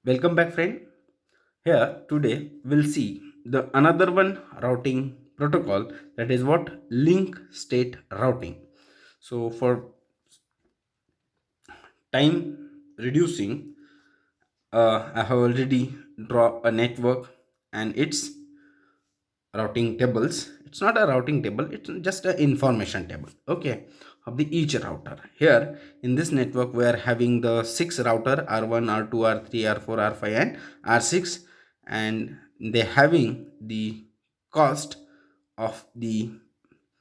Welcome back, friend. Here today we'll see the another one routing protocol, that is what link state routing. So for time reducing, I have already draw a network and its routing tables. It's not a routing table, it's just an information table, okay, of the each router. Here in this network we are having the six router R1, R2, R3, R4, R5 and R6, and they having the cost of the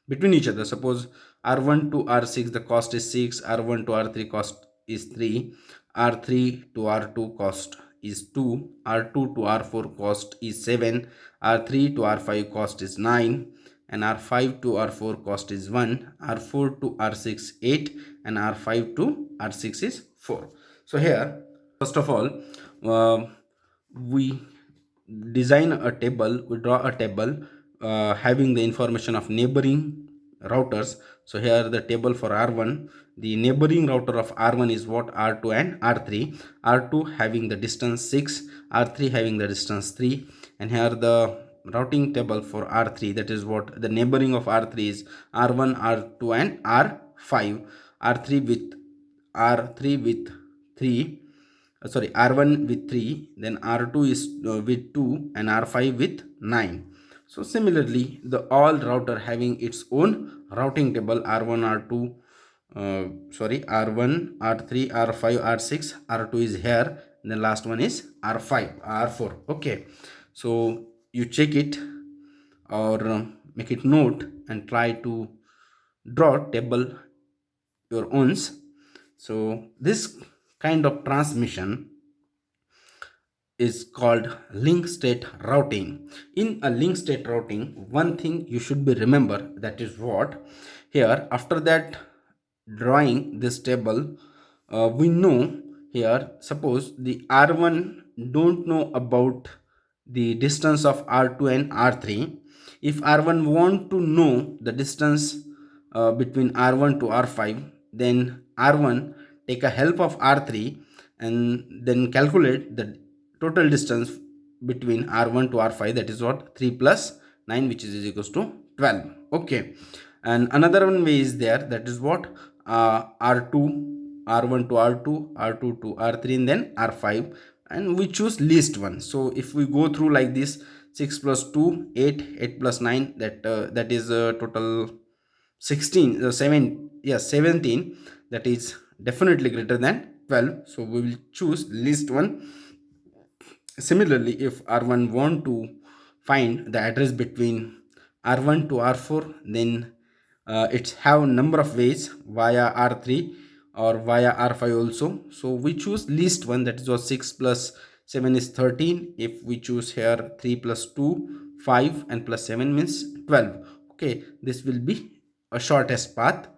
between each other. Suppose R1 to R6 the cost is 6, R1 to R3 cost is 3, R3 to R2 cost is 2, R2 to R4 cost is 7, R3 to R5 cost is 9, and R5 to R4 cost is 1, R4 to R6 8, and R5 to R6 is 4. So here first of all, uh, we design a table, we draw a table having the information of neighboring routers. So here the table for R1, the neighboring router of R1 is what? R2 and R3. R2 having the distance 6, R3 having the distance 3, and here the routing table for R3, that is what the neighboring of R3 is R1, R2 and R5. R3 with R3 with 3, sorry, R1 with 3, then R2 is with 2, and R5 with 9. So similarly the all router having its own routing table R1, R2, sorry, R1, R3, R5, R6, R2 is here, and the last one is R5, R4. Okay, so you check it or make it note and try to draw table your own. So this kind of transmission is called link state routing. In a link state routing, one thing you should be remember, that is what here after that drawing this table, we know here, suppose the R1 don't know about the distance of R2 and R3. If R1 want to know the distance between R1 to R5, then R1 take a help of R3 and then calculate the total distance between R1 to R5, that is what 3 plus 9, which is equals to 12. Okay, and another one way is there, that is what R2, R1 to R2, R2 to R3, and then R5, and we choose least one. So if we go through like this, 6 plus 2 8, 8 plus 9, that is a total 16, 7, yes, 17, that is definitely greater than 12, so we will choose least one. Similarly, if R1 want to find the address between R1 to R4, then it's have number of ways via R3 or via R5 also. So we choose least one, that is what 6 plus 7 is 13. If we choose here 3 plus 2 5 and plus 7 means 12. Okay, this will be a shortest path.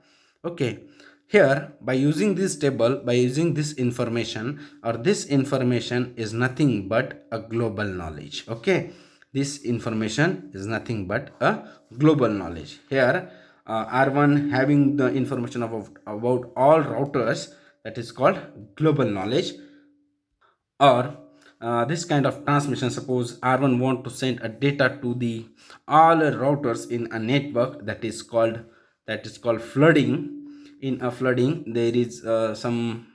Okay, here by using this table, by using this information, or this information is nothing but a global knowledge. Okay, this information is nothing but a global knowledge. Here R1 having the information about all routers, that is called global knowledge. Or this kind of transmission, suppose R1 want to send a data to the all routers in a network, that is called flooding. In a flooding there is some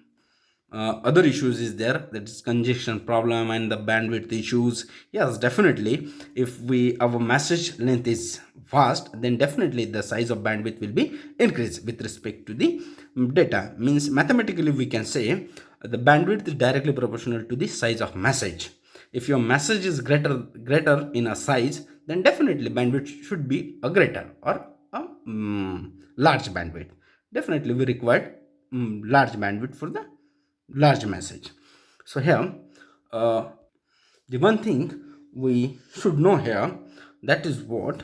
other issues is there, that is congestion problem and the bandwidth issues. Yes, definitely, if we our message length is vast, then definitely the size of bandwidth will be increased with respect to the data. Means mathematically we can say the bandwidth is directly proportional to the size of message. If your message is greater in a size, then definitely bandwidth should be a greater or a large bandwidth. Definitely we require large bandwidth for the large message. So here uh, the one thing we should know here, that is what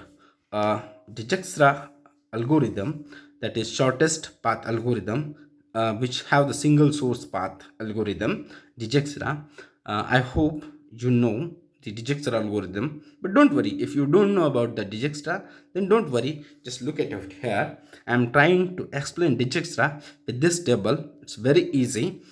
Dijkstra algorithm, that is shortest path algorithm, which have the single source path algorithm, Dijkstra. I hope you know the Dijkstra algorithm, but don't worry if you don't know about the Dijkstra, then don't worry, just look at it here. I am trying to explain Dijkstra with this table. It's very easy.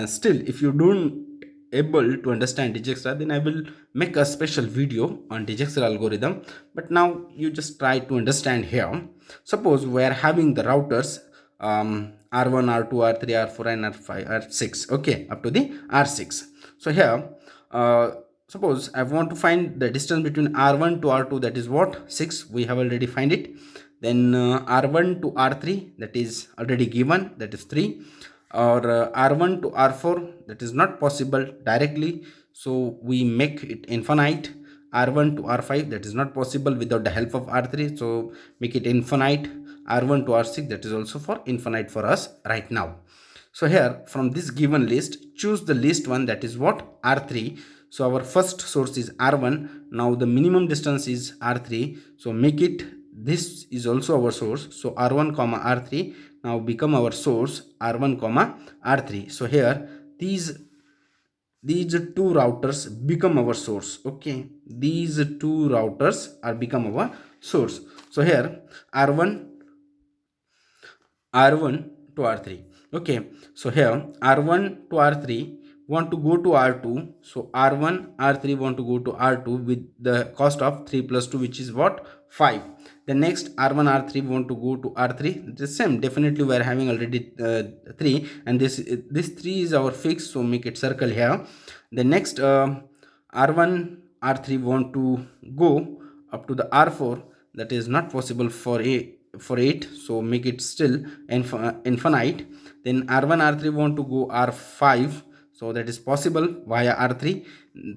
Still, if you don't able to understand Dijkstra, then I will make a special video on Dijkstra algorithm. But now you just try to understand here. Suppose we are having the routers R1, R2, R3, R4 and R5, R6, okay, up to the R6. So here, suppose I want to find the distance between R1 to R2, that is what, 6, we have already find it. Then R1 to R3, that is already given, that is 3. Or R1 to R4, that is not possible directly, so we make it infinite. R1 to R5, that is not possible without the help of R3, so make it infinite. R1 to R6, that is also for infinite for us right now. So here from this given list, choose the least one, that is what, R3. So our first source is R1. Now the minimum distance is R3, so make it, this is also our source, so R1 comma R3 now become our source, R1 comma R3. So here these two routers become our source, okay, these two routers are become our source. So here R1 to R3, okay. So here R1 to R3 want to go to R2, so R1 R3 want to go to R2 with the cost of 3 plus 2, which is what, 5. The next R1 R3 want to go to R3, the same, definitely we are having already 3, and this 3 is our fix, so make it circle here. The next R1 R3 want to go up to the R4, that is not possible for 8, so make it still infinite. Then R1 R3 want to go R5, so that is possible via R3.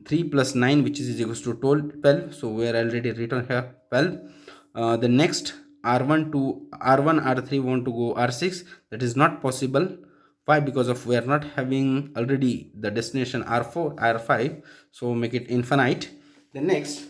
3 plus 9, which is equals to 12, so we are already written here 12. The next R1 R3 want to go R6, that is not possible. Why? Because of we are not having already the destination R4 R5, so make it infinite. The next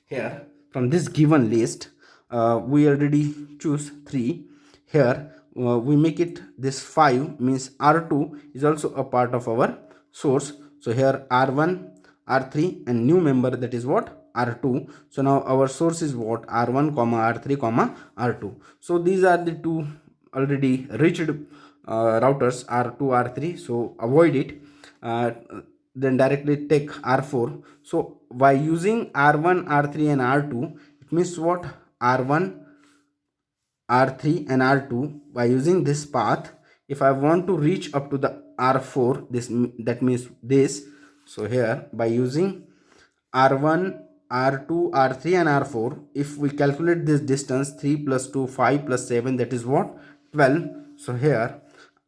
here from this given list, we already choose 3. Here we make it this 5, means R2 is also a part of our source. So here R1 R3 and new member, that is what, R2. So now our source is what, R1 comma R3 comma R2. So these are the two already reached routers, R2 R3, so avoid it. Then directly take R4. So by using R1 R3 and R2, it means what, R1 R3 and R2, by using this path, if I want to reach up to the R4, that means this. So here by using R1 R2 R3 and R4, if we calculate this distance, 3 plus 2 5 plus 7, that is what, 12. So here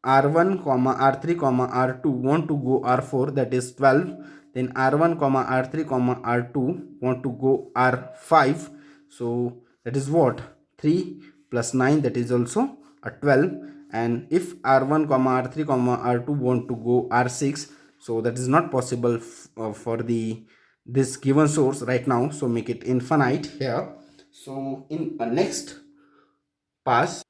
R1 comma R3 comma R2 want to go R4, that is 12. Then R1 comma R3 comma R2 want to go R5, so that is what, 3 plus 9, that is also a 12. And if R1 comma R3 comma R2 want to go R6, so that is not possible for the this given source right now, so make it infinite here. So in a next pass,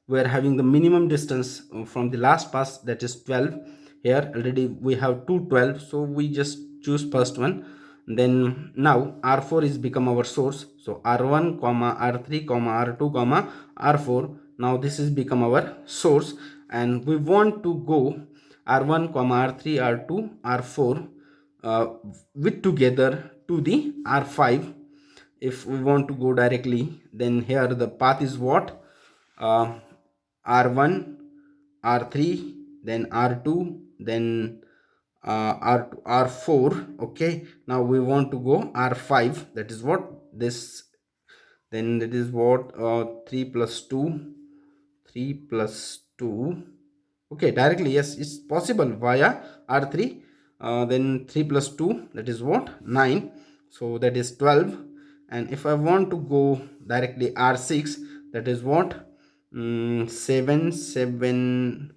we are having the minimum distance from the last pass, that is 12. Here already we have 12, so we just choose first one. Then now R4 is become our source, so R1 comma R3 comma R2 comma R4, now this is become our source, and we want to go R1 comma R3 R2 R4 with together to the R5. If we want to go directly, then here the path is what, R1 R3, then R2, then R2 R4, okay. Now we want to go R5, that is what, this, then that is what, 3 plus 2, okay, directly, yes, it's possible via R3. Then 3 plus 2, that is what, 9, so that is 12. And if I want to go directly R6, that is what, 7 7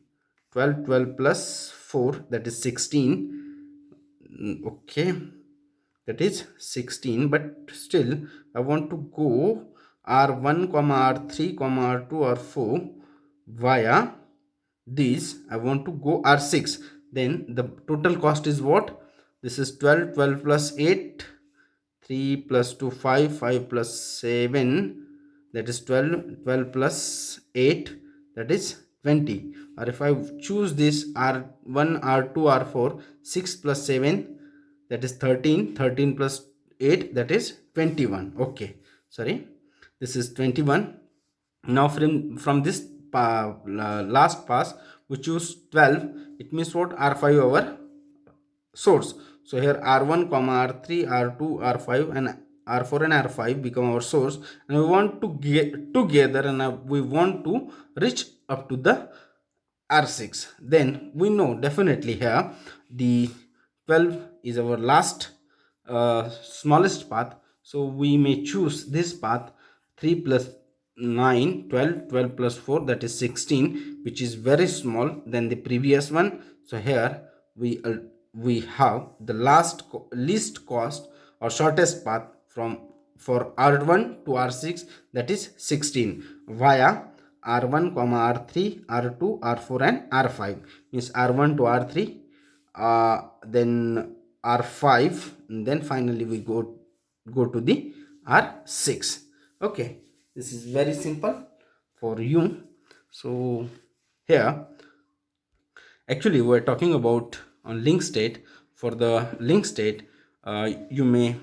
12 plus 4, that is 16. Okay, that is 16, but still I want to go R1 comma R3 comma R2 R4 via this. I want to go R6, then the total cost is what, this is 12 plus 8, 3 plus 2 5 plus 7, that is 12 plus 8, that is 20. Or if I choose this R1, R2, R4, 6 plus 7, that is 13. 13 plus 8, that is 21. Okay, sorry, this is 21. Now from this last pass we choose 12. It means what? R5 our source. So here R1 comma R3 R2 R5 and R4 and R5 become our source, and we want to get together, and we want to reach up to the R6. Then we know definitely here the 12 is our last smallest path, so we may choose this path. 3 plus 9 12, 12 plus 4, that is 16, which is very small than the previous one. So here we have the least cost or shortest path from for R1 to R6, that is 16, via R1 comma R3 R2 R4 and R5. Means R1 to R3, then R5, and then finally we go to the R6. Okay, this is very simple for you. So here actually we're talking about on link state. For the link state, you may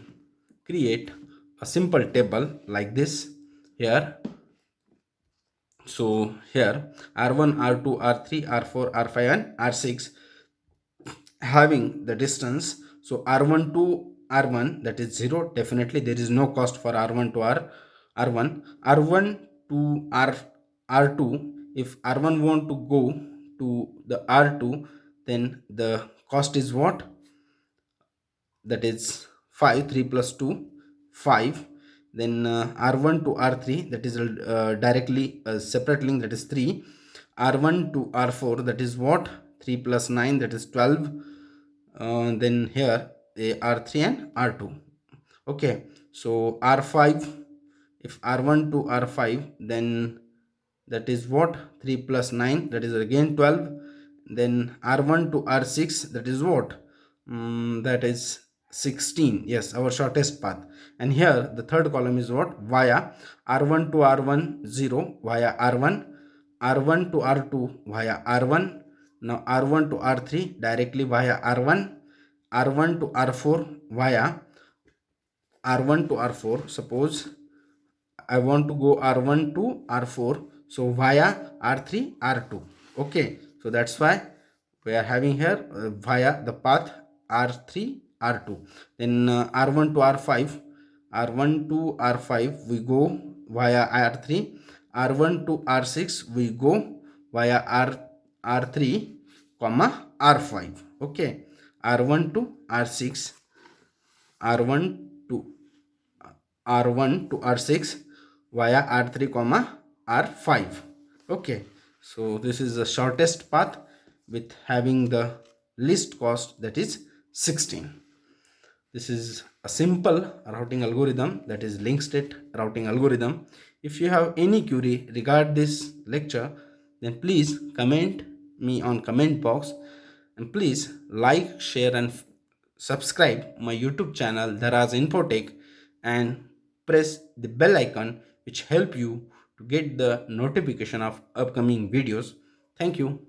create a simple table like this here. So here R1 R2 R3 R4 R5 and R6 having the distance. So R1 to R1, that is 0. Definitely there is no cost for R1 to R1. R1 to R2, if R1 want to go to the R2, then the cost is what? That is 5. 3 plus 2, 5. Then R1 to R3, that is directly a separate link, that is 3. R1 to R4, that is what? 3 plus 9, that is 12. Then here R3 and R2. Okay, so R5, if R1 to R5, then that is what? 3 plus 9, that is again 12. Then R1 to R6, that is what? That is 16. Yes, our shortest path. And here the third column is what? Via R1 to R1 0, via R1. R1 to R2 via R1. Now R1 to R3 directly via R1. R1 to R4 via R1 to R4. Suppose I want to go R1 to R4, so via R3 R2. Okay, so that's why we are having here via the path R3 R2. Then R1 to R5, R1 to R5 we go via R3. R1 to R6 we go via R3 comma R5. Okay, R1 to R6, R1 to R1 to R6 via R3 comma R5. Okay, so this is the shortest path with having the least cost, that is 16. This is a simple routing algorithm, that is link state routing algorithm. If you have any query regarding this lecture, then please comment me on comment box, and please like, share and subscribe my YouTube channel Dharaz Infotech, and press the bell icon which help you to get the notification of upcoming videos. Thank you.